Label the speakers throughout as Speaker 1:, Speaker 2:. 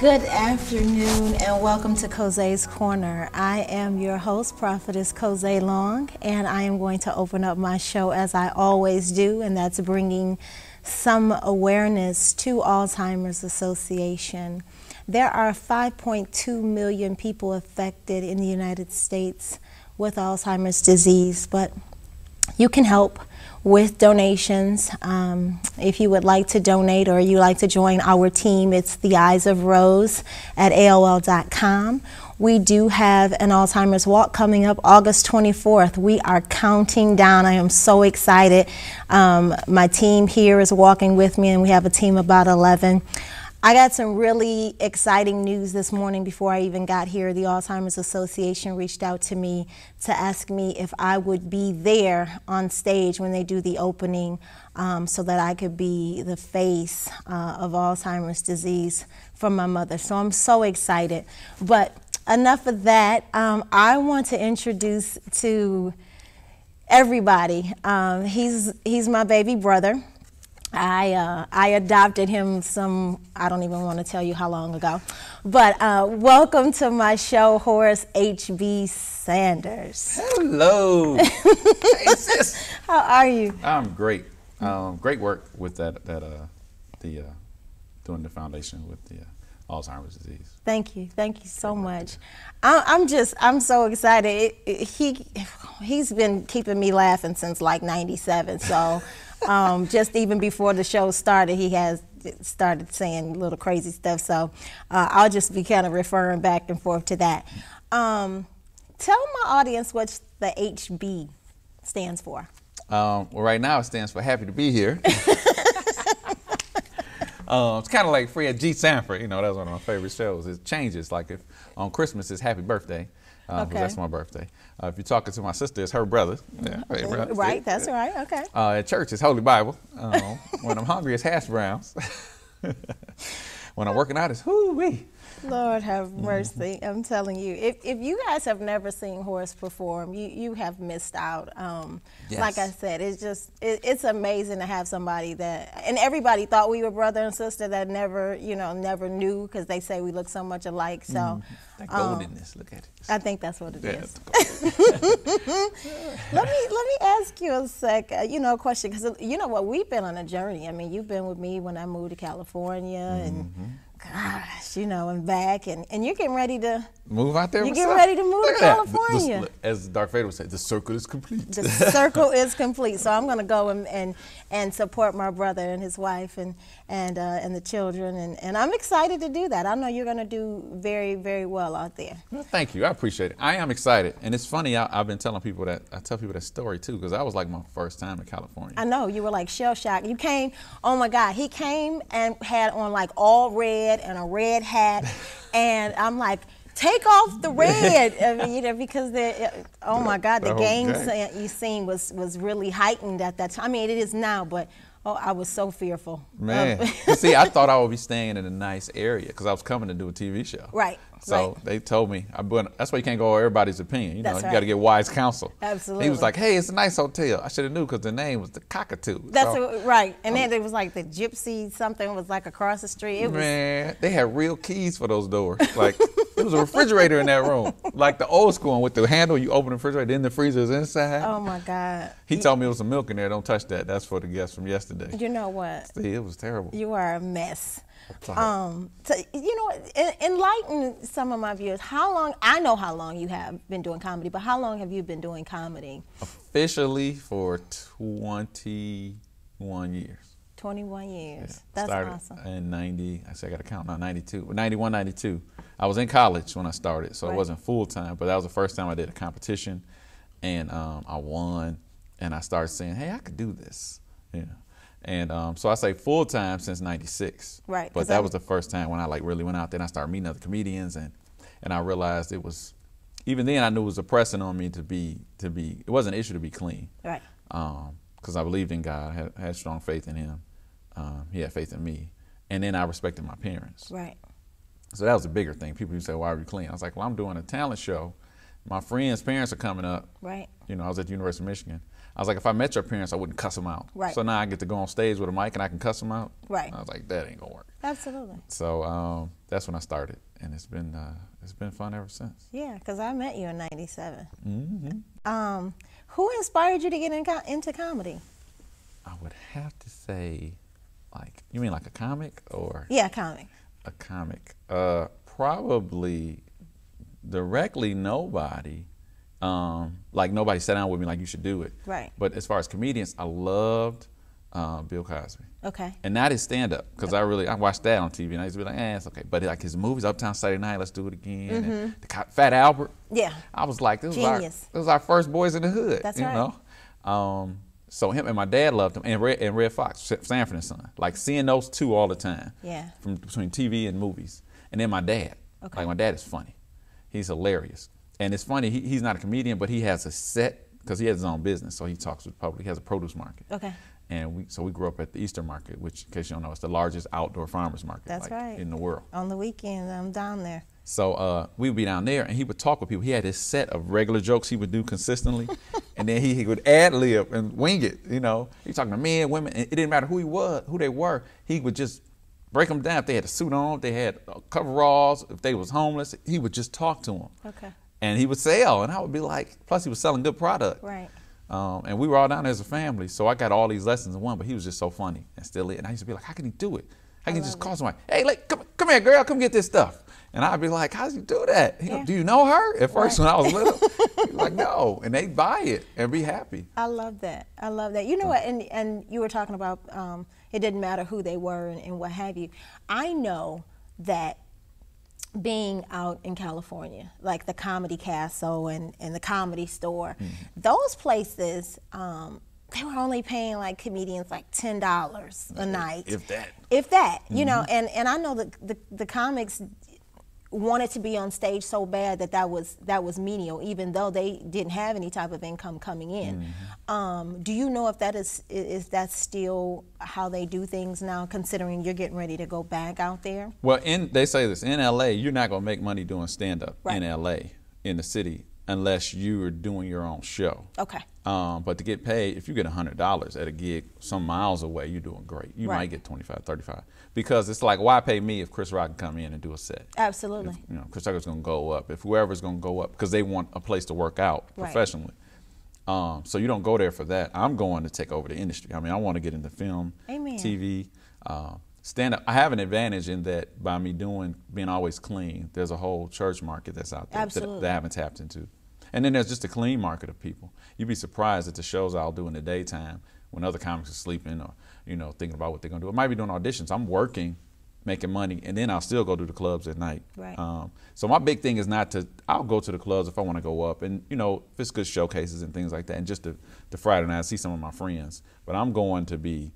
Speaker 1: Good afternoon and welcome to Koze's Corner. I am your host, Prophetess Koze Long, and I am going to open up my show as I always do, and that's bringing some awareness to Alzheimer's Association. There are 5.2 million people affected in the United States with Alzheimer's disease, but you can help with donations. If you would like to donate or you like to join our team, it's the Eyes of Rose at AOL.com. We do have an Alzheimer's Walk coming up August 24th. We are counting down. I am so excited. My team here is walking with me, and we have a team of about 11. I got some really exciting news this morning before I even got here. The Alzheimer's Association reached out to me to ask me if I would be there on stage when they do the opening so that I could be the face of Alzheimer's disease for my mother. So I'm so excited. But enough of that. I want to introduce to everybody. He's my baby brother. I adopted him I don't even want to tell you how long ago. But welcome to my show, Horace H.B. Sanders.
Speaker 2: Hello. Hey, sis.
Speaker 1: How are you?
Speaker 2: I'm great. Great work with doing the foundation with the Alzheimer's disease.
Speaker 1: Thank you so much. I'm so excited. He's been keeping me laughing since like '97. So. Just even before the show started, he has started saying little crazy stuff. So I'll just be kind of referring back and forth to that. Tell my audience what the HB stands for.
Speaker 2: Well, right now it stands for Happy to Be Here. It's kind of like Fred G. Sanford. You know, that's one of my favorite shows. It changes. Like if on Christmas it's Happy Birthday. Okay. That's my birthday. If you're talking to my sister, it's her brother. Yeah, brother.
Speaker 1: Right, that's right, okay.
Speaker 2: At church, it's Holy Bible. When I'm hungry, it's hash browns. When I'm working out, it's whoo-wee.
Speaker 1: Lord have mercy. I'm telling you, if you guys have never seen Horace perform, you have missed out. Yes. Like I said, it's amazing to have somebody that, and everybody thought we were brother and sister that never knew, because they say we look so much alike. So
Speaker 2: that goldenness, look at it.
Speaker 1: I think that's what it is. Let me ask you a question, because you know what, we've been on a journey. I mean, you've been with me when I moved to California, and gosh, and back, and you're getting ready to
Speaker 2: move out there.
Speaker 1: You're getting ready to move to California.
Speaker 2: As Darth Vader would say, the circle is complete.
Speaker 1: The circle is complete. So I'm going to go and support my brother and his wife and the children, and I'm excited to do that. I know you're going to do very, very well out there.
Speaker 2: Well, thank you. I appreciate it. I am excited, and it's funny. I've been telling people that. I tell people that story too, because that was like my first time in California.
Speaker 1: I know, you were like shell shocked. You came. Oh my God, he came and had on like all red and a red hat, and I'm like, take off the red. I mean, because oh my God, the gang you seen was really heightened at that time. I mean, it is now, but I was so fearful.
Speaker 2: Man, see, I thought I would be staying in a nice area because I was coming to do a TV show.
Speaker 1: Right.
Speaker 2: So they told me, that's why you can't go over everybody's opinion. You know, you got to get wise counsel.
Speaker 1: Absolutely.
Speaker 2: He was like, hey, it's a nice hotel. I should have knew because the name was the Cockatoo.
Speaker 1: That's right. And then there was like the Gypsy something was like across the street.
Speaker 2: Man, they had real keys for those doors. Like, there was a refrigerator in that room. Like the old school one with the handle, you open the refrigerator, then the freezer is inside.
Speaker 1: Oh my God.
Speaker 2: He told me there was some milk in there. Don't touch that. That's for the guests from yesterday.
Speaker 1: You know what?
Speaker 2: See, it was terrible.
Speaker 1: You are a mess. So, enlighten some of my viewers. I know how long you have been doing comedy, but how long have you been doing comedy?
Speaker 2: Officially for 21 years.
Speaker 1: 21 years.
Speaker 2: Yeah.
Speaker 1: That's
Speaker 2: started
Speaker 1: awesome.
Speaker 2: In 90, I got to count now, 92, 91, 92. I was in college when I started, so it wasn't full time, but that was the first time I did a competition, and I won, and I started saying, hey, I could do this. Yeah. And so I say full time since '96.
Speaker 1: Right.
Speaker 2: But that was the first time when I really went out there and I started meeting other comedians, and I realized it was, even then I knew it was a pressing on me to be it wasn't an issue to be clean.
Speaker 1: Right.
Speaker 2: Because I believed in God, had strong faith in Him. He had faith in me, and then I respected my parents.
Speaker 1: Right.
Speaker 2: So that was a bigger thing. People used to say, why are you clean? I was like, well, I'm doing a talent show my friends' parents are coming up.
Speaker 1: Right.
Speaker 2: You know, I was at the University of Michigan. I was like, if I met your parents, I wouldn't cuss them out.
Speaker 1: Right.
Speaker 2: So now I get to go on stage with a mic and I can cuss them out.
Speaker 1: Right.
Speaker 2: I was like, that ain't gonna work.
Speaker 1: Absolutely.
Speaker 2: So that's when I started, and it's been fun ever since.
Speaker 1: Yeah, because I met you in '97.
Speaker 2: Mm-hmm.
Speaker 1: Who inspired you to get into comedy?
Speaker 2: I would have to say, like, you mean like a comic or?
Speaker 1: Yeah, comic.
Speaker 2: A comic. Probably directly nobody. Like nobody sat down with me like you should do it.
Speaker 1: Right.
Speaker 2: But as far as comedians, I loved Bill Cosby.
Speaker 1: Okay.
Speaker 2: And not his stand-up, because I watched that on TV and I used to be like, it's okay. But like his movies, Uptown Saturday Night, Let's Do It Again, and Fat Albert.
Speaker 1: Yeah.
Speaker 2: I was like, this
Speaker 1: Genius.
Speaker 2: was our first Boys in the Hood.
Speaker 1: That's
Speaker 2: you
Speaker 1: right.
Speaker 2: know. So him and my dad loved him, and Red Fox, Sanford and Son. Like seeing those two all the time.
Speaker 1: Yeah.
Speaker 2: From between TV and movies. And then my dad.
Speaker 1: Okay.
Speaker 2: Like my dad is funny. He's hilarious. And it's funny, he's not a comedian, but he has a set, because he has his own business, so he talks with the public. He has a produce market.
Speaker 1: Okay.
Speaker 2: And we grew up at the Eastern Market, which, in case you don't know, it's the largest outdoor farmers market.
Speaker 1: That's right.
Speaker 2: In the world.
Speaker 1: On the weekend, I'm down there.
Speaker 2: So we would be down there, and he would talk with people. He had his set of regular jokes he would do consistently, and then he would ad-lib and wing it, you know. He was talking to men, women, and it didn't matter who they were. He would just break them down. If they had a suit on, if they had coveralls, if they was homeless, he would just talk to them.
Speaker 1: Okay.
Speaker 2: And he would sell, and I would be like, plus he was selling good product.
Speaker 1: Right.
Speaker 2: And we were all down there as a family, so I got all these lessons in one, but he was just so funny and still it. And I used to be like, how can he do it? How can he just call somebody, hey, come here, girl, come get this stuff. And I'd be like, how does he do that? He go, do you know her? At first, when I was little, he was like, no. And they'd buy it and be happy.
Speaker 1: I love that. I love that. You know what, and you were talking about it didn't matter who they were and what have you. I know that being out in California, like the Comedy Castle and the Comedy Store, those places, they were only paying like comedians like $10 a night.
Speaker 2: If that.
Speaker 1: If that, you know, and I know that the comics wanted to be on stage so bad that was menial, even though they didn't have any type of income coming in. Do you know if that is that still how they do things now, considering you're getting ready to go back out there?
Speaker 2: Well, they say this, in LA, you're not going to make money doing stand-up in LA, in the city, unless you're doing your own show.
Speaker 1: Okay.
Speaker 2: But to get paid, if you get $100 at a gig some miles away, you're doing great. You might get 25, 35. Because it's like, why pay me if Chris Rock can come in and do a set?
Speaker 1: Absolutely.
Speaker 2: If, you know, Chris Tucker's going to go up. If whoever's going to go up, because they want a place to work out professionally. So you don't go there for that. I'm going to take over the industry. I mean, I want to get into film, TV, stand-up. I have an advantage in that by me being always clean, there's a whole church market that's out there that I haven't tapped into. And then there's just a clean market of people. You'd be surprised at the shows I'll do in the daytime when other comics are sleeping or, you know, thinking about what they're going to do. I might be doing auditions. I'm working, making money, and then I'll still go to the clubs at night.
Speaker 1: Right.
Speaker 2: So my big thing is I'll go to the clubs if I want to go up. And, you know, if it's good showcases and things like that. And just the Friday night, I see some of my friends. But I'm going to be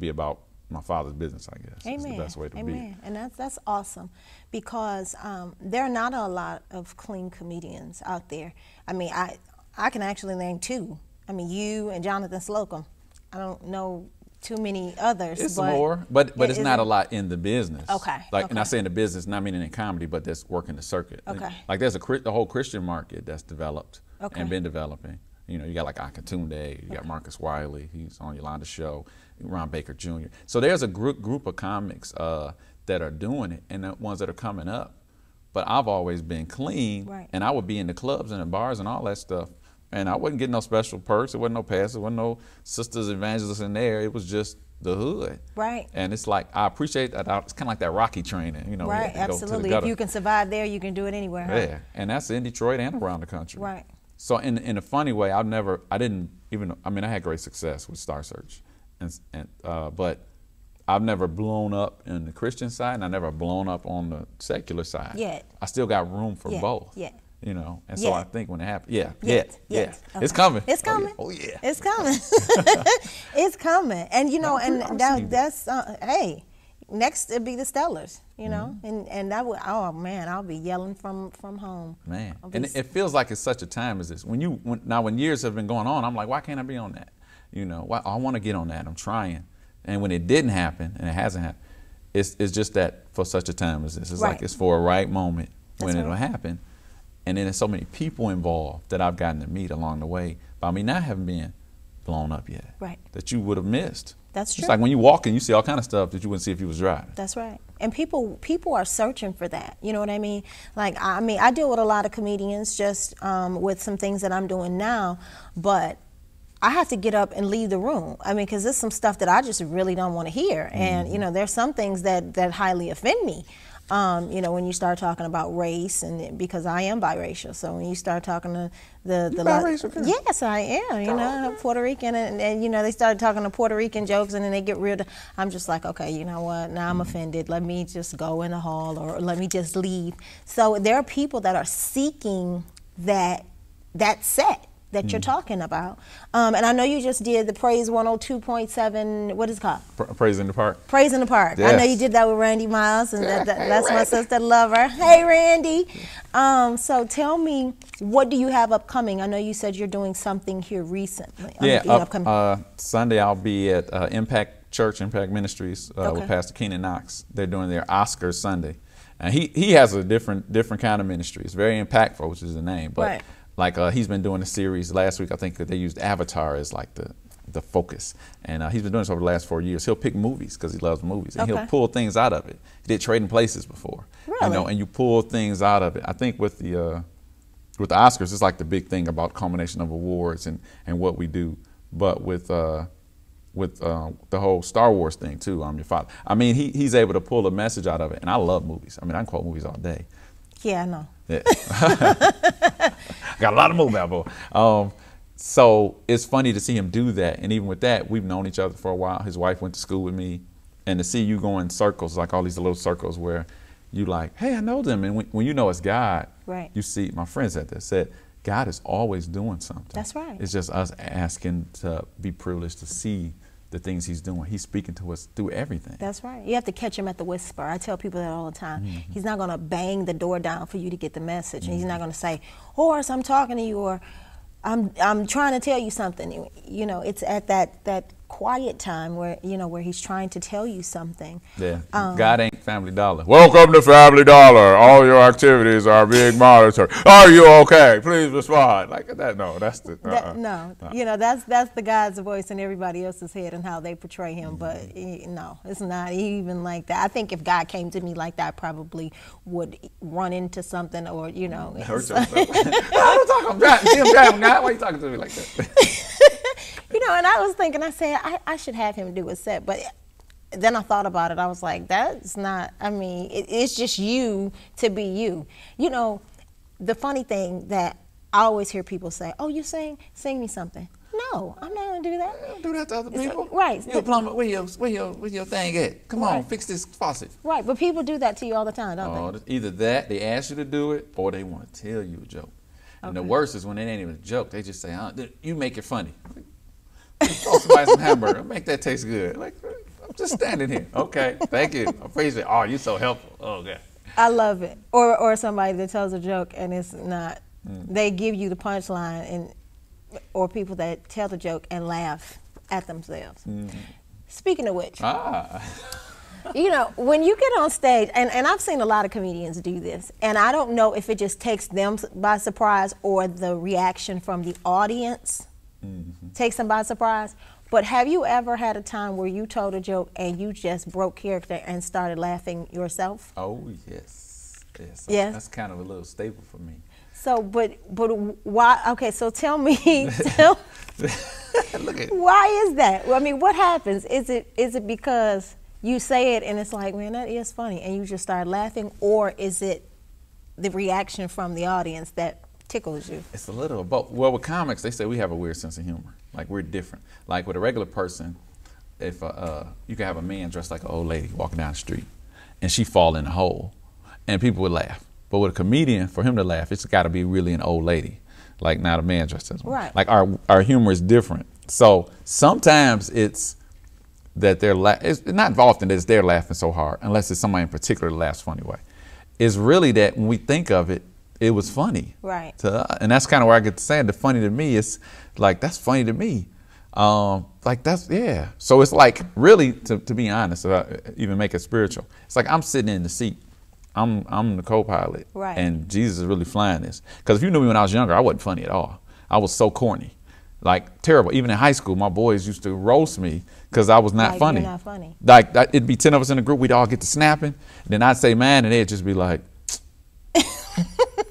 Speaker 2: about my father's business, I guess.
Speaker 1: Amen.
Speaker 2: Is the best way to be.
Speaker 1: And that's awesome, because there are not a lot of clean comedians out there. I mean, I can actually name two. I mean, you and Jonathan Slocum. I don't know too many others.
Speaker 2: It's more, but it's not a lot in the business.
Speaker 1: Okay.
Speaker 2: Like, and I say in the business, not meaning in comedy, but that's working the circuit.
Speaker 1: Okay.
Speaker 2: Like there's a whole Christian market that's developed and been developing. You know, you got like Akatunde, you got Marcus Wiley, he's on Yolanda's show, Ron Baker Jr. So there's a group of comics that are doing it, and the ones that are coming up. But I've always been clean, and I would be in the clubs and the bars and all that stuff, and I wasn't getting no special perks. It wasn't no passes. It wasn't no sisters evangelists in there. It was just the hood.
Speaker 1: Right.
Speaker 2: And it's like, I appreciate that. It's kind of like that Rocky training, you know.
Speaker 1: Right, absolutely. If you can survive there, you can do it anywhere. Huh?
Speaker 2: Yeah, and that's in Detroit and around the country.
Speaker 1: Right.
Speaker 2: So in a funny way, I had great success with Star Search, but I've never blown up in the Christian side, and I never blown up on the secular side.
Speaker 1: Yet.
Speaker 2: I still got room for both.
Speaker 1: Yeah.
Speaker 2: You know, and so I think when it happens,
Speaker 1: Okay.
Speaker 2: it's coming.
Speaker 1: It's coming.
Speaker 2: Oh yeah.
Speaker 1: It's coming. It's coming. And you know, and that's hey, next it'll be the Stellars, you know, and that would, oh man, I'll be yelling from home.
Speaker 2: Man, and it feels like it's such a time as this. When years have been going on, I'm like, why can't I be on that? You know, I want to get on that. I'm trying, and when it didn't happen, and it hasn't happened, it's just that for such a time as this. It's like it's for a right moment when it'll happen. And then there's so many people involved that I've gotten to meet along the way by me not having been blown up yet.
Speaker 1: Right.
Speaker 2: That you would have missed.
Speaker 1: That's true.
Speaker 2: It's like when you walk in, you see all kind of stuff that you wouldn't see if you was driving.
Speaker 1: That's right. And people are searching for that. You know what I mean? Like, I deal with a lot of comedians just with some things that I'm doing now, but I have to get up and leave the room. I mean, because there's some stuff that I just really don't want to hear. And, you know, there's some things that highly offend me. You know, when you start talking about race, and because I am biracial, so when you start talking to the
Speaker 2: biracial girl?
Speaker 1: yes, I am. You know, I'm Puerto Rican, and you know, they started talking to Puerto Rican jokes, and then they get real. I'm just like, okay, you know what? Now I'm offended. Let me just go in the hall, or let me just leave. So there are people that are seeking that set that you're talking about. And I know you just did the Praise 102.7, what is it called?
Speaker 2: Praise in the Park.
Speaker 1: Praise in the Park.
Speaker 2: Yes.
Speaker 1: I know you did that with Randy Miles, and that's my sister Lover. Hey, Randy. So tell me, what do you have upcoming? I know you said you're doing something here recently.
Speaker 2: Sunday I'll be at Impact Church, Impact Ministries with Pastor Keenan Knox. They're doing their Oscars Sunday. And he has a different kind of ministry. It's very impactful, which is the name. But
Speaker 1: right.
Speaker 2: Like he's been doing a series last week. I think that they used Avatar as like the focus, and he's been doing this over the last 4 years. He'll pick movies because he loves movies, and he'll pull things out of it. He did Trading Places before,
Speaker 1: really?
Speaker 2: You know, and you pull things out of it. I think with the Oscars, it's like the big thing about culmination of awards and what we do. But with the whole Star Wars thing too, I'm your father. I mean, he's able to pull a message out of it, and I love movies. I mean, I can quote movies all day.
Speaker 1: Yeah, I know.
Speaker 2: Yeah. Got a lot of movement out, boy. So it's funny to see him do that. And even with that, we've known each other for a while. His wife went to school with me. And to see you go in circles, like all these little circles where you like, hey, I know them. And when you know it's God,
Speaker 1: right.
Speaker 2: You see, my friend said, God is always doing something.
Speaker 1: That's right.
Speaker 2: It's just us asking to be privileged to see the things he's doing. He's speaking to us through everything.
Speaker 1: That's right. You have to catch him at the whisper. I tell people that all the time. He's not going to bang the door down for you to get the message. And he's not going to say, Horace, I'm talking to you, or I'm trying to tell you something. You know, it's at that quiet time where, you know, where he's trying to tell you something.
Speaker 2: Yeah. God ain't Family Dollar. Welcome to Family Dollar. All your activities are being monitored. Are you okay? Please respond. Like that. No, that's the
Speaker 1: no. You know, that's the God's voice in everybody else's head and how they portray him. But no, it's not even like that. I think if God came to me like that, I probably would run into something, or, you know.
Speaker 2: Hurt yourself. I'm driving, God. Why are you talking to me like that?
Speaker 1: You know, and I was thinking, I said, I should have him do a set. But then I thought about it. I was like, that's not, I mean, it's just you to be you. You know, the funny thing that I always hear people say, oh, you sing me something. No, I'm not going to do that.
Speaker 2: You don't do that to other people.
Speaker 1: Right.
Speaker 2: You're a plumber. Where your thing at? Come on, fix this faucet.
Speaker 1: Right, but people do that to you all the time, don't they?
Speaker 2: Either that, they ask you to do it, or they want to tell you a joke. And the worst is when it ain't even a joke. They just say, you make it funny. Throw somebody some hamburger. Make that taste good. Like, I'm just standing here. Okay, thank you. I appreciate it. Oh, you're so helpful. Oh, God.
Speaker 1: I love it. Or somebody that tells a joke and it's not. They give you the punchline, or people that tell the joke and laugh at themselves. Speaking of which, you know, when you get on stage, and I've seen a lot of comedians do this, and I don't know if it just takes them by surprise or the reaction from the audience takes them by surprise. But have you ever had a time where you told a joke and you just broke character and started laughing yourself?
Speaker 2: Oh, yes.
Speaker 1: Yes.
Speaker 2: That's kind of a little staple for me.
Speaker 1: So, but why? Okay, so tell me,
Speaker 2: Look at
Speaker 1: why is that? I mean, what happens? Is it because you say it and it's like, man, that is funny, and you just start laughing, or is it the reaction from the audience that tickles you?
Speaker 2: It's a little of both. Well, with comics, they say we have a weird sense of humor. Like, we're different. Like with a regular person, if you can have a man dressed like an old lady walking down the street, and she fall in a hole, and people would laugh. But with a comedian, for him to laugh, it's got to be really an old lady, like not a man dressed as one.
Speaker 1: Right.
Speaker 2: Like our humor is different. So sometimes it's that it's not often that it's they're laughing so hard, unless it's somebody in particular that laughs funny way. It's really that when we think of it, it was funny.
Speaker 1: Right.
Speaker 2: And that's kind of where I get to say the funny to me is like, that's funny to me. Like that's, yeah. So it's like really, to be honest, even make it spiritual, it's like I'm sitting in the seat. I'm the co-pilot,
Speaker 1: right.
Speaker 2: and Jesus is really flying this. Because if you knew me when I was younger, I wasn't funny at all. I was so corny, like terrible. Even in high school, my boys used to roast me because I was not funny.
Speaker 1: You're not funny.
Speaker 2: Like it'd be 10 of us in the group, we'd all get to snapping, and then I'd say man, and they'd just be like,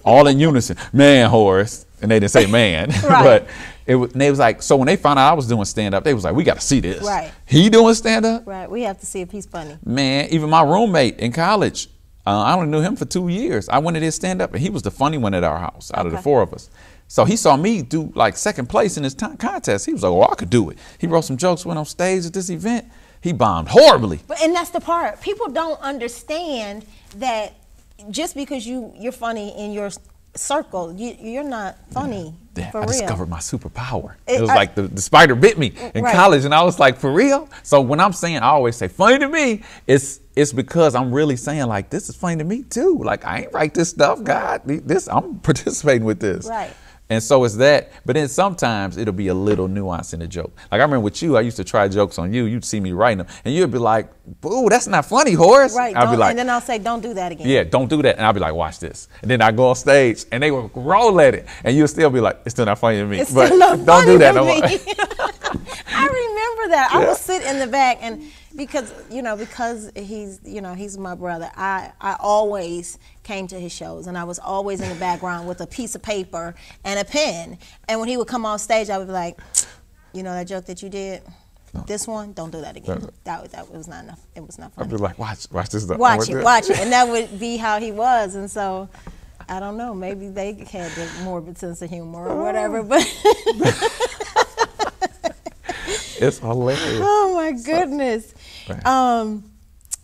Speaker 2: all in unison, man, Horace, and they didn't say man,
Speaker 1: right.
Speaker 2: but they was like, so when they found out I was doing stand up, they was like, we got to see this.
Speaker 1: Right.
Speaker 2: He doing stand up.
Speaker 1: Right. We have to see if he's funny.
Speaker 2: Man, even my roommate in college, I only knew him for 2 years. I went to his stand up, and he was the funny one at our house out of the 4 of us. So he saw me do like second place in this contest. He was like, well, I could do it. He wrote some jokes, went on stage at this event. He bombed horribly.
Speaker 1: And that's the part. People don't understand that just because you're funny in your circle, you're not funny.
Speaker 2: Yeah,
Speaker 1: for
Speaker 2: I
Speaker 1: real.
Speaker 2: discovered my superpower. It was like the spider bit me in college, and I was like, for real? So when I'm saying, I always say funny to me, it's because I'm really saying like, this is funny to me too. Like I ain't write this stuff, God. I'm participating with this.
Speaker 1: Right.
Speaker 2: And so it's that, but then sometimes it'll be a little nuance in the joke. Like I remember with you, I used to try jokes on you. You'd see me writing them, and you'd be like, "Boo, that's not funny, Horace."
Speaker 1: Right.
Speaker 2: I'd be like,
Speaker 1: and then I'll say, "Don't do that again."
Speaker 2: Yeah, don't do that. And I'll be like, "Watch this." And then I go on stage, and they will roll at it, and you'll still be like, "It's still not funny to me."
Speaker 1: It's
Speaker 2: but
Speaker 1: still not
Speaker 2: don't
Speaker 1: funny
Speaker 2: do that
Speaker 1: to
Speaker 2: no
Speaker 1: me.
Speaker 2: more.
Speaker 1: I remember that. I would sit in the back, and because he's my brother, I always came to his shows, and I was always in the background with a piece of paper and a pen. And when he would come on stage, I would be like, you know that joke that you did? This one, don't do that again. That was not enough. It was not funny.
Speaker 2: I'd be like, watch this stuff.
Speaker 1: Watch it. And that would be how he was. And so, I don't know, maybe they had the morbid sense of humor or whatever, but
Speaker 2: it's hilarious.
Speaker 1: Oh my goodness.
Speaker 2: Right.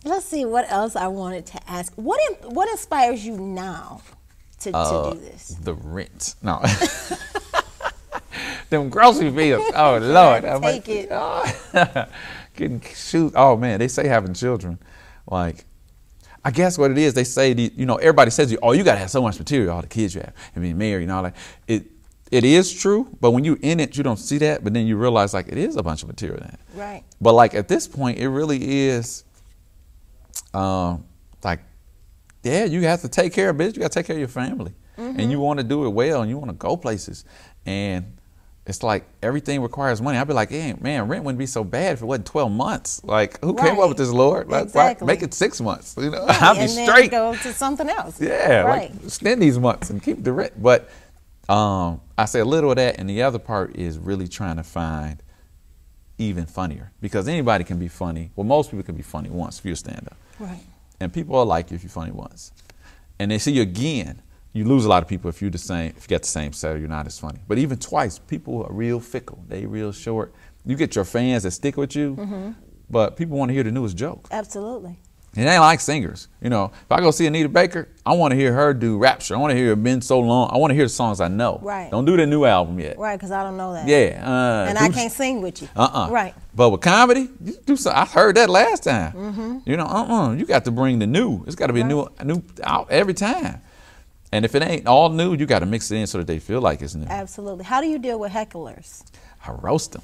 Speaker 1: Let's see what else I wanted to ask. What inspires you now to do this?
Speaker 2: The rent. No. Them grocery bills. Oh Lord.
Speaker 1: Take it.
Speaker 2: Getting shoot. Oh man, they say having children. Like, I guess what it is, they say, everybody says, oh, you got to have so much material, all the kids you have, and being married and all that. It is true, but when you're in it, you don't see that, but then you realize, like, it is a bunch of material in it.
Speaker 1: Right.
Speaker 2: But, like, at this point, it really is, like, yeah, you have to take care of business. You got to take care of your family. Mm-hmm. And you want to do it well, and you want to go places. And it's like everything requires money. I'd be like, hey, man, rent wouldn't be so bad if it wasn't 12 months. Like, who came up with this, Lord? Like,
Speaker 1: exactly.
Speaker 2: Make it 6 months. I'll be
Speaker 1: and
Speaker 2: straight.
Speaker 1: Then go to something else.
Speaker 2: Yeah,
Speaker 1: right.
Speaker 2: Like, spend these months and keep the rent. But I say a little of that, and the other part is really trying to find even funnier. Because anybody can be funny. Well, most people can be funny once if you're a stand-up.
Speaker 1: Right.
Speaker 2: And people will like you if you're funny once. And they see you again. You lose a lot of people if you got the same set, you're not as funny. But even twice, people are real fickle. They real short. You get your fans that stick with you, but people want to hear the newest joke.
Speaker 1: Absolutely.
Speaker 2: And they like singers. If I go see Anita Baker, I want to hear her do Rapture. I want to hear it been so long. I want to hear the songs I know.
Speaker 1: Right.
Speaker 2: Don't do the new album yet.
Speaker 1: Right, because I don't know that.
Speaker 2: Yeah.
Speaker 1: And I can't sing with you. Right.
Speaker 2: But with comedy, you do so. I heard that last time. You got to bring the new. It's got to be new out every time. And if it ain't all new, you got to mix it in so that they feel like it's new.
Speaker 1: Absolutely. How do you deal with hecklers?
Speaker 2: I roast them.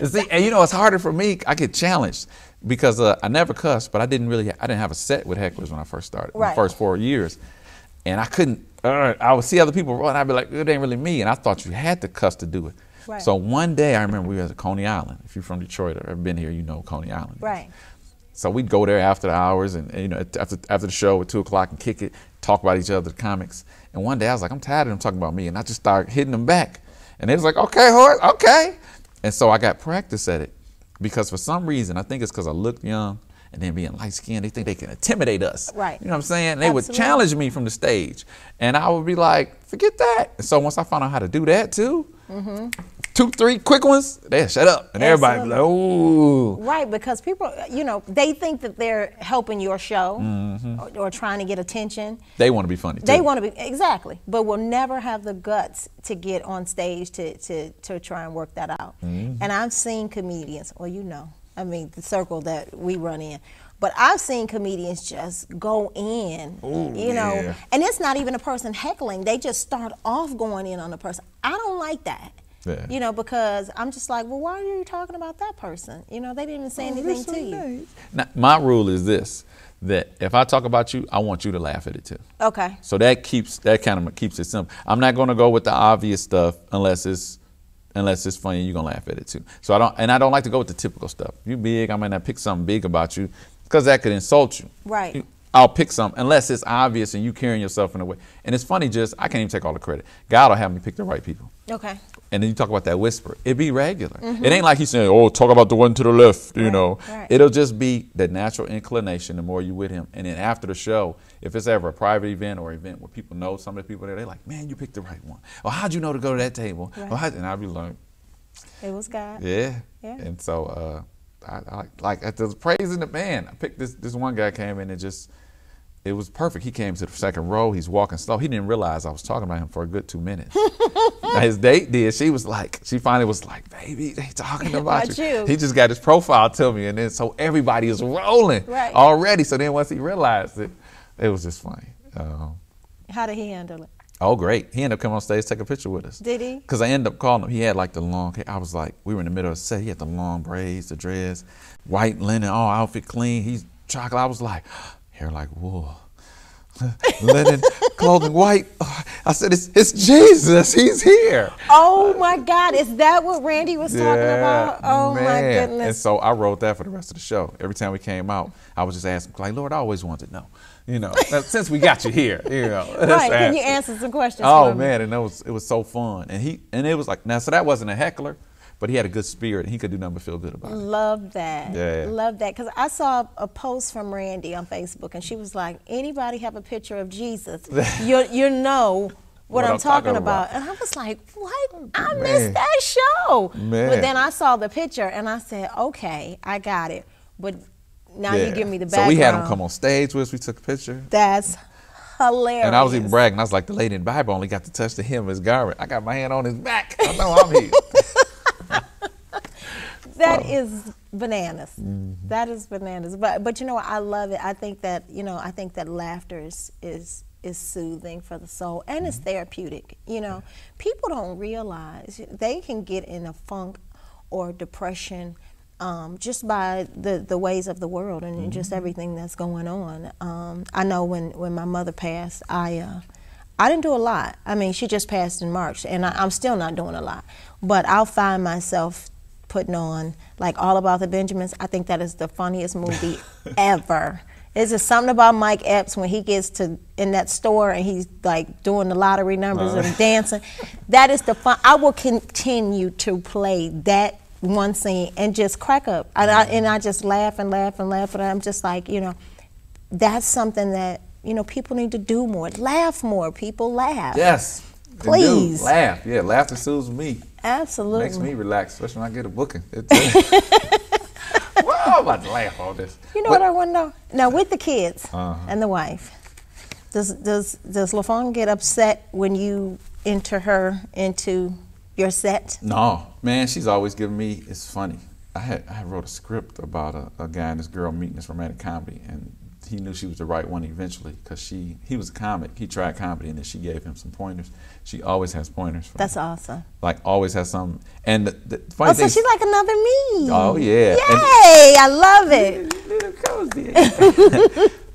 Speaker 2: See, and it's harder for me. I get challenged because I never cussed, but I didn't have a set with hecklers when I first started.
Speaker 1: Right.
Speaker 2: The first 4 years. And I couldn't, I would see other people roll and I'd be like, it ain't really me. And I thought you had to cuss to do it.
Speaker 1: Right.
Speaker 2: So one day I remember we were at Coney Island. If you're from Detroit or ever been here, you know Coney Island.
Speaker 1: Right.
Speaker 2: So we'd go there after the hours and after the show at 2 o'clock and kick it, talk about each other, the comics. And one day I was like, I'm tired of them talking about me. And I just started hitting them back. And they was like, okay, Horace, okay. And so I got practice at it because for some reason, I think it's because I looked young and then being light skinned, they think they can intimidate us.
Speaker 1: Right.
Speaker 2: You know what I'm saying? They would challenge me from the stage and I would be like, forget that. And so once I found out how to do that too, 2, 3 quick ones, they shut up. And everybody be like, ooh.
Speaker 1: Right, because people, they think that they're helping your show or trying to get attention.
Speaker 2: They want to be funny too.
Speaker 1: They want to be, exactly. But will never have the guts to get on stage to try and work that out. And I've seen comedians, the circle that we run in. But I've seen comedians just go in, and it's not even a person heckling. They just start off going in on the person. I don't like that. Yeah. Because I'm just like, well, why are you talking about that person? They didn't even say anything to you.
Speaker 2: Now, my rule is this. that if I talk about you, I want you to laugh at it too.
Speaker 1: Okay.
Speaker 2: So that kind of keeps it simple. I'm not going to go with the obvious stuff unless it's funny and you're going to laugh at it too. So I don't like to go with the typical stuff. You big, I might not pick something big about you because that could insult you.
Speaker 1: Right.
Speaker 2: I'll pick something unless it's obvious and you carrying yourself in a way. And it's funny, I can't even take all the credit. God will have me pick the right people.
Speaker 1: Okay.
Speaker 2: And then you talk about that whisper. It be regular. It ain't like he's saying, oh, talk about the one to the left, you know.
Speaker 1: Right.
Speaker 2: It'll just be the natural inclination the more you with him. And then after the show, if it's ever a private event or event where people know some of the people there, they're like, man, you picked the right one. Or how'd you know to go to that table?
Speaker 1: Right.
Speaker 2: And I'll be like,
Speaker 1: it was God.
Speaker 2: Yeah. And so I like at the praising the man. I picked this one guy came in and it was perfect. He came to the second row. He's walking slow. He didn't realize I was talking about him for a good 2 minutes. Now his date did. She finally was like, baby, they talking about you. He just got his profile to me. And then so everybody is rolling already. So then once he realized it, it was just funny.
Speaker 1: How did he handle it?
Speaker 2: Oh, great. He ended up coming on stage, take a picture with us.
Speaker 1: Did he?
Speaker 2: Because I ended up calling him. He had like the long hair. I was like, we were in the middle of the set. He had the long braids, the dreads, white linen, all outfit clean. He's chocolate. I was like, hair like wool. Linen, clothing white. I said, it's Jesus. He's here.
Speaker 1: Oh, my God. Is that what Randy was talking about? Oh, man. My goodness.
Speaker 2: And so I wrote that for the rest of the show. Every time we came out, I was just asking, like, Lord, I always wanted to know. You know, since we got you here, you know.
Speaker 1: Right, can you answer some questions?
Speaker 2: Oh, man, and it was so fun. And it was like, now, so that wasn't a heckler. But he had a good spirit, and he could do nothing but feel good about it.
Speaker 1: Love that.
Speaker 2: Yeah.
Speaker 1: Love that. Because I saw a post from Randy on Facebook, and she was like, anybody have a picture of Jesus? you know what I'm talking about. And I was like, what? I missed that show.
Speaker 2: Man.
Speaker 1: But then I saw the picture, and I said, okay, I got it. But now you give me the background.
Speaker 2: So we had him come on stage with us. We took a picture.
Speaker 1: That's hilarious.
Speaker 2: And I was even bragging. I was like, the lady in the Bible only got to touch the hem of his garment. I got my hand on his back. I know I'm here.
Speaker 1: That is bananas. That is bananas. But you know what? I love it. I think that laughter is soothing for the soul, and it's therapeutic. You know, people don't realize they can get in a funk or depression just by the ways of the world and just everything that's going on. I know when my mother passed, I didn't do a lot. I mean, she just passed in March, and I'm still not doing a lot. But I'll find myself putting on like All About the Benjamins. I think that is the funniest movie ever. It's just something about Mike Epps when he gets to in that store and he's like doing the lottery numbers and dancing. That is the fun. I will continue to play that one scene and just crack up. And I just laugh and laugh and laugh. And I'm just like, you know, that's something that, you know, people need to do more. Laugh more. People laugh.
Speaker 2: Yes.
Speaker 1: Please.
Speaker 2: Laugh. Yeah, laughter soothes me.
Speaker 1: Absolutely.
Speaker 2: Makes me relax, especially when I get a booking. Well, I'm about to laugh on this.
Speaker 1: You know what I want to know? Now, with the kids and the wife, does LaFawn get upset when you enter her into your set?
Speaker 2: No, man, she's always giving me, it's funny. I wrote a script about a guy and this girl meeting this romantic comedy, and he knew she was the right one eventually because he was a comic. He tried comedy, and then she gave him some pointers. She always has pointers for
Speaker 1: That's
Speaker 2: me.
Speaker 1: awesome.
Speaker 2: Like, always has some. And the funny thing.
Speaker 1: So she's like another me.
Speaker 2: Oh, yeah.
Speaker 1: Yay, I love it.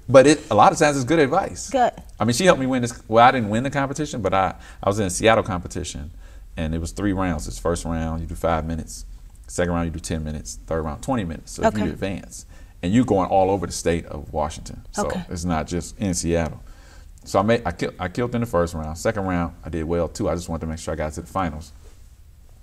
Speaker 2: But a lot of times it's good advice.
Speaker 1: Good.
Speaker 2: I mean, she helped me win this. Well, I didn't win the competition, but I was in a Seattle competition, and it was 3 rounds. This first round, you do 5 minutes. Second round, you do 10 minutes. Third round, 20 minutes. So if you advance. And you're going all over the state of Washington. So it's not just in Seattle. So I killed in the first round. Second round, I did well too. I just wanted to make sure I got to the finals.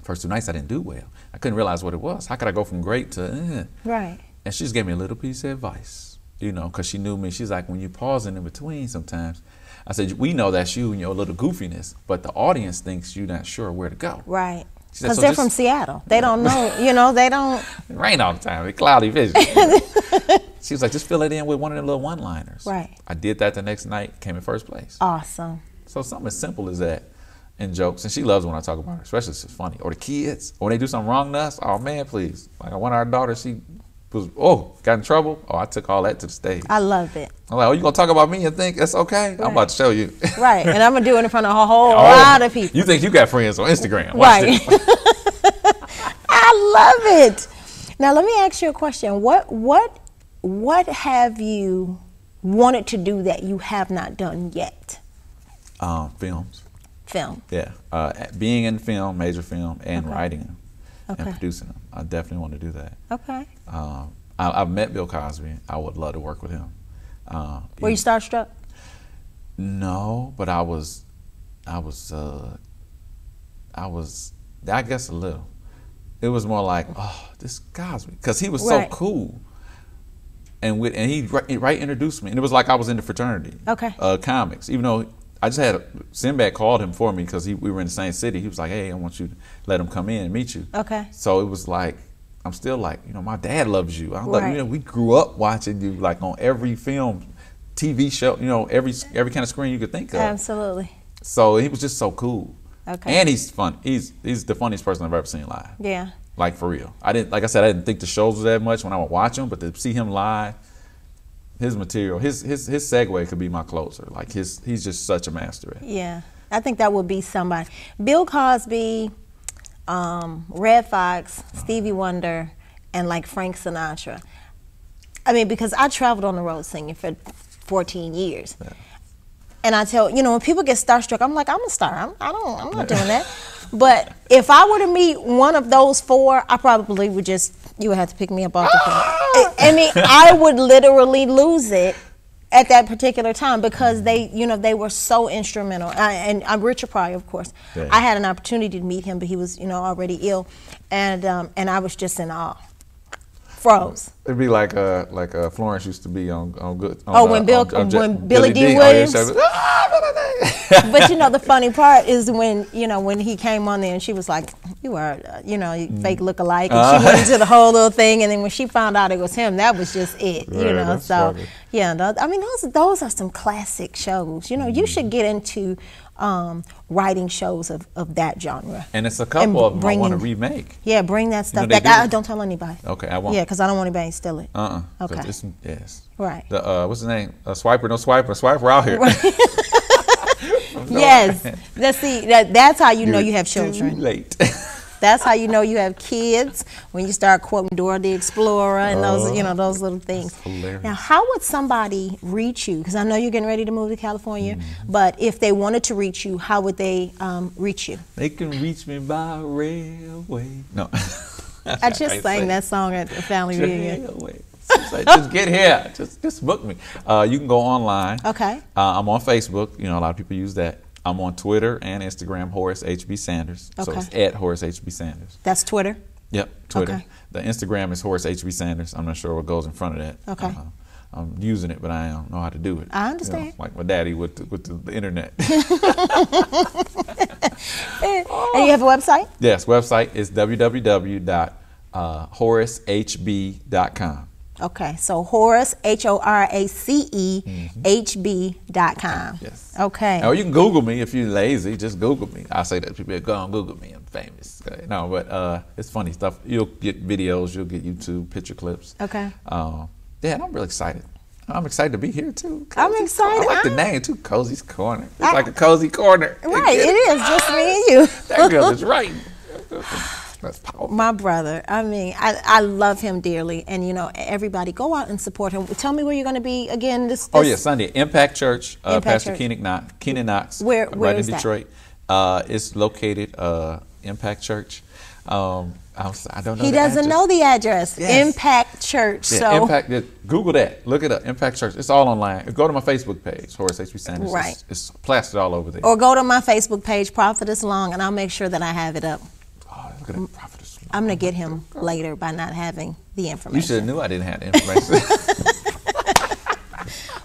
Speaker 2: First 2 nights, I didn't do well. I couldn't realize what it was. How could I go from great to
Speaker 1: Right.
Speaker 2: And she just gave me a little piece of advice, you know, because she knew me. She's like, when you're pausing in between sometimes, I said, we know that's you and your little goofiness, but the audience thinks you're not sure where to go.
Speaker 1: Right. Because they're from Seattle. They don't know, you know, they don't.
Speaker 2: It rain all the time. It's cloudy vision. She was like, just fill it in with one of the little one-liners.
Speaker 1: Right.
Speaker 2: I did that the next night, came in first place.
Speaker 1: Awesome.
Speaker 2: So something as simple as that in jokes. And she loves when I talk about her, especially if it's funny. Or the kids, or when they do something wrong to us, oh man, please. Like one of our daughters, she was, got in trouble. Oh, I took all that to the stage.
Speaker 1: I love it.
Speaker 2: I'm like, oh, you gonna talk about me and think that's okay? Right. I'm about to show you.
Speaker 1: Right, and I'm gonna do it in front of a whole lot of people.
Speaker 2: You think you got friends on Instagram. Watch
Speaker 1: right. I love it. Now let me ask you a question. What have you wanted to do that you have not done yet?
Speaker 2: Films.
Speaker 1: Film.
Speaker 2: Yeah, being in film, major film, and
Speaker 1: Okay.
Speaker 2: writing them
Speaker 1: Okay.
Speaker 2: and producing them. I definitely want to do that.
Speaker 1: Okay.
Speaker 2: I've met Bill Cosby. I would love to work with him.
Speaker 1: Were you starstruck?
Speaker 2: No, but I guess a little. It was more like, oh, this Cosby, because he was so
Speaker 1: Right.
Speaker 2: cool. And he right introduced me, and it was like I was in the fraternity.
Speaker 1: Okay.
Speaker 2: Comics, even though I just had Sinbad called him for me because we were in the same city. He was like, hey, I want you to let him come in and meet you.
Speaker 1: Okay.
Speaker 2: So it was like, I'm still like, my dad loves you. I'm
Speaker 1: Right.
Speaker 2: like, we grew up watching you like on every film, TV show, every kind of screen you could think of.
Speaker 1: Absolutely.
Speaker 2: So he was just so cool.
Speaker 1: Okay.
Speaker 2: And he's fun. He's the funniest person I've ever seen live.
Speaker 1: Yeah.
Speaker 2: Like, for real. Like I said, I didn't think the shows was that much when I would watch them, but to see him live, his material, his segue could be my closer. Like he's just such a master at it.
Speaker 1: Yeah. I think that would be somebody. Bill Cosby, Red Fox, Stevie Wonder, and like Frank Sinatra. I mean, because I traveled on the road singing for 14 years.
Speaker 2: Yeah.
Speaker 1: And I tell, when people get starstruck, I'm like, I'm a star. I'm not doing that. But if I were to meet one of those four, I probably would you would have to pick me up off the floor. I mean, I would literally lose it at that particular time because they were so instrumental. And I'm Richard Pryor, of course.
Speaker 2: Yeah.
Speaker 1: I had an opportunity to meet him, but he was, already ill. And I was just in awe. Froze.
Speaker 2: It'd be like Florence used to be on Good.
Speaker 1: When Billy D. Williams. But the funny part is when he came on there and she was like, you are fake look-alike, and she went into the whole little thing, and then when she found out it was him, that was just it.
Speaker 2: Right,
Speaker 1: So
Speaker 2: funny.
Speaker 1: yeah, I mean those are some classic shows. You should get into writing shows of that genre.
Speaker 2: And it's a couple of them I want to remake.
Speaker 1: Yeah, bring that stuff
Speaker 2: they
Speaker 1: back.
Speaker 2: do.
Speaker 1: Don't tell anybody.
Speaker 2: Okay, I won't.
Speaker 1: Yeah, because I don't want anybody to steal it. Okay.
Speaker 2: Yes.
Speaker 1: Right.
Speaker 2: The what's his name? Swiper, no swiper. Swiper out here.
Speaker 1: Yes. That's how you know you have children.
Speaker 2: Too late.
Speaker 1: That's how you know you have kids, when you start quoting Dora the Explorer and those little things.
Speaker 2: Hilarious.
Speaker 1: Now, how would somebody reach you? Because I know you're getting ready to move to California, but if they wanted to reach you, how would they reach you?
Speaker 2: They can reach me by railway. No.
Speaker 1: I just sang that song at the family reunion.
Speaker 2: Railway. Just get here. Just book me. You can go online.
Speaker 1: Okay.
Speaker 2: I'm on Facebook. A lot of people use that. I'm on Twitter and Instagram, Horace HB Sanders. So
Speaker 1: Okay.
Speaker 2: it's at Horace HB Sanders.
Speaker 1: That's Twitter?
Speaker 2: Yep, Twitter.
Speaker 1: Okay.
Speaker 2: The Instagram is Horace HB Sanders. I'm not sure what goes in front of that.
Speaker 1: Okay.
Speaker 2: I'm using it, but I don't know how to do it.
Speaker 1: I understand.
Speaker 2: Like my daddy with the internet.
Speaker 1: And you have a website?
Speaker 2: Yes, website is www.horacehb.com.
Speaker 1: Okay, so Horace, HORACE,
Speaker 2: Yes.
Speaker 1: Okay.
Speaker 2: Or you can Google me if you're lazy. Just Google me. I say that people go on Google me. I'm famous. Okay. No, but it's funny stuff. You'll get videos. You'll get YouTube picture clips.
Speaker 1: Okay.
Speaker 2: Yeah, and I'm really excited. I'm excited to be here too.
Speaker 1: I'm excited.
Speaker 2: I like the name too, Cozy's Corner. It's like a cozy corner.
Speaker 1: Right, it is, just me and you.
Speaker 2: That girl is right. That's powerful.
Speaker 1: My brother, I mean, I love him dearly, and everybody go out and support him. Tell me where you're going to be again this
Speaker 2: Oh yeah, Sunday, Impact Church.
Speaker 1: Impact
Speaker 2: Pastor
Speaker 1: Church.
Speaker 2: Keenan Knox.
Speaker 1: Where
Speaker 2: right
Speaker 1: is
Speaker 2: in
Speaker 1: that?
Speaker 2: Detroit. It's located Impact Church. I don't know.
Speaker 1: He
Speaker 2: the
Speaker 1: doesn't
Speaker 2: address.
Speaker 1: know the address.
Speaker 2: Yes.
Speaker 1: Impact Church.
Speaker 2: Yeah,
Speaker 1: So
Speaker 2: Impact. Google that. Look it up. Impact Church. It's all online. Go to my Facebook page, Horace HB Sanders.
Speaker 1: Right.
Speaker 2: It's plastered all over there.
Speaker 1: or go to my Facebook page, Prophetess Long, and I'll make sure that I have it up.
Speaker 2: Oh, look at that prophetess.
Speaker 1: I'm going to get him later by not having the information.
Speaker 2: You should have knew I didn't have the information.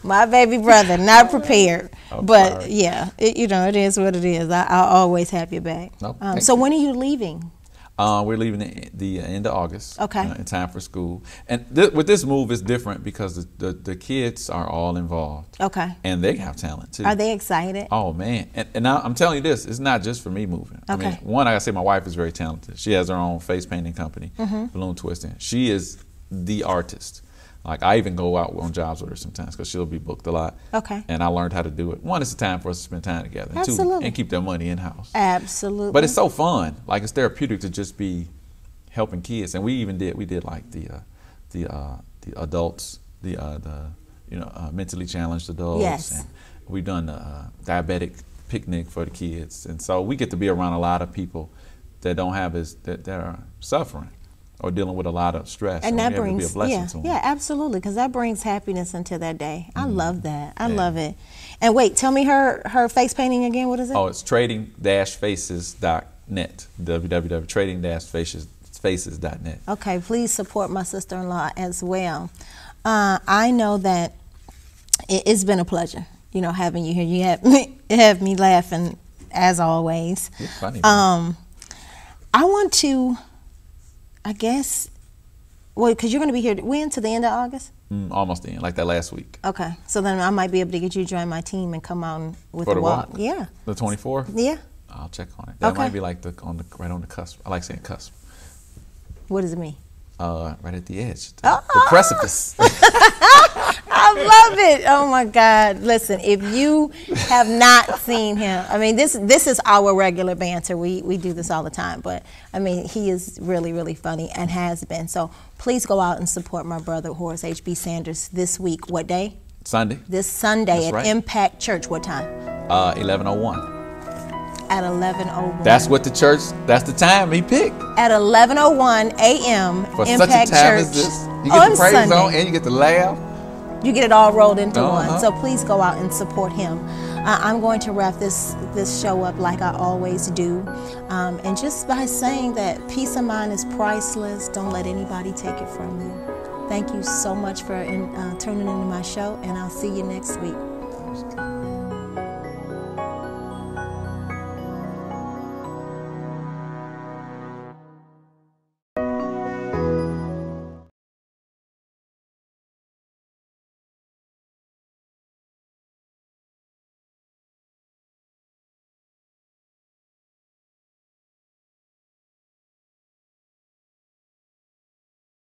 Speaker 1: My baby brother, not prepared.
Speaker 2: I'm
Speaker 1: But
Speaker 2: sorry.
Speaker 1: yeah, it is what it is. I'll always have your back.
Speaker 2: No, thank
Speaker 1: So
Speaker 2: you.
Speaker 1: when are you leaving?
Speaker 2: We're leaving the end of August.
Speaker 1: Okay.
Speaker 2: In time for school. And with this move, it's different because the kids are all involved.
Speaker 1: Okay.
Speaker 2: And they have talent too.
Speaker 1: Are they excited?
Speaker 2: Oh man! And now I'm telling you this: it's not just for me moving.
Speaker 1: Okay.
Speaker 2: I mean, one, I gotta say, my wife is very talented. She has her own face painting company,
Speaker 1: Mm-hmm.
Speaker 2: Balloon Twisting. She is the artist. Like I even go out on jobs with her sometimes because she'll be booked a lot.
Speaker 1: Okay.
Speaker 2: And I learned how to do it. One, it's a time for us to spend time together. And
Speaker 1: Absolutely.
Speaker 2: two, and keep that money in house.
Speaker 1: Absolutely.
Speaker 2: But it's so fun. Like it's therapeutic to just be helping kids. And we did like the adults, the mentally challenged adults.
Speaker 1: Yes.
Speaker 2: And we've done a diabetic picnic for the kids. And so we get to be around a lot of people that don't have that are suffering or dealing with a lot of stress.
Speaker 1: And that brings,
Speaker 2: be a blessing to them.
Speaker 1: Yeah, absolutely, because that brings happiness into that day. I love that. I love it. And wait, tell me her face painting again. What is it?
Speaker 2: Oh, it's trading-faces.net. www.trading-faces.net.
Speaker 1: Okay, please support my sister-in-law as well. I know that it's been a pleasure, having you here. You have me laughing as always.
Speaker 2: You're funny.
Speaker 1: I want to, I guess, because you're going to be here when, to the end of August?
Speaker 2: Almost the end, like that last week.
Speaker 1: Okay, so then I might be able to get you to join my team and come out with
Speaker 2: For
Speaker 1: the
Speaker 2: the
Speaker 1: walk.
Speaker 2: walk?
Speaker 1: Yeah.
Speaker 2: The 24th?
Speaker 1: Yeah.
Speaker 2: I'll check on it. That
Speaker 1: Okay.
Speaker 2: might be like right on the cusp. I like saying cusp.
Speaker 1: What does it mean?
Speaker 2: Right at the edge, the precipice.
Speaker 1: I love it. Oh my God. Listen, if you have not seen him, I mean, this is our regular banter. We do this all the time, but I mean, he is really, really funny and has been. So please go out and support my brother, Horace H.B. Sanders, this week. What day?
Speaker 2: Sunday.
Speaker 1: This Sunday
Speaker 2: That's
Speaker 1: at
Speaker 2: right.
Speaker 1: Impact Church. What time?
Speaker 2: 11:01.
Speaker 1: At 11:01.
Speaker 2: That's what that's the time he picked.
Speaker 1: At 11:01 a.m.
Speaker 2: For
Speaker 1: Impact
Speaker 2: such a time
Speaker 1: Church
Speaker 2: as this. You
Speaker 1: on
Speaker 2: get the praise
Speaker 1: Sunday.
Speaker 2: on and you get to laugh.
Speaker 1: You get it all rolled into
Speaker 2: Uh-huh.
Speaker 1: one. So please go out and support him. I'm going to wrap this show up like I always do. And just by saying that peace of mind is priceless, don't let anybody take it from you. Thank you so much for tuning into my show, and I'll see you next week.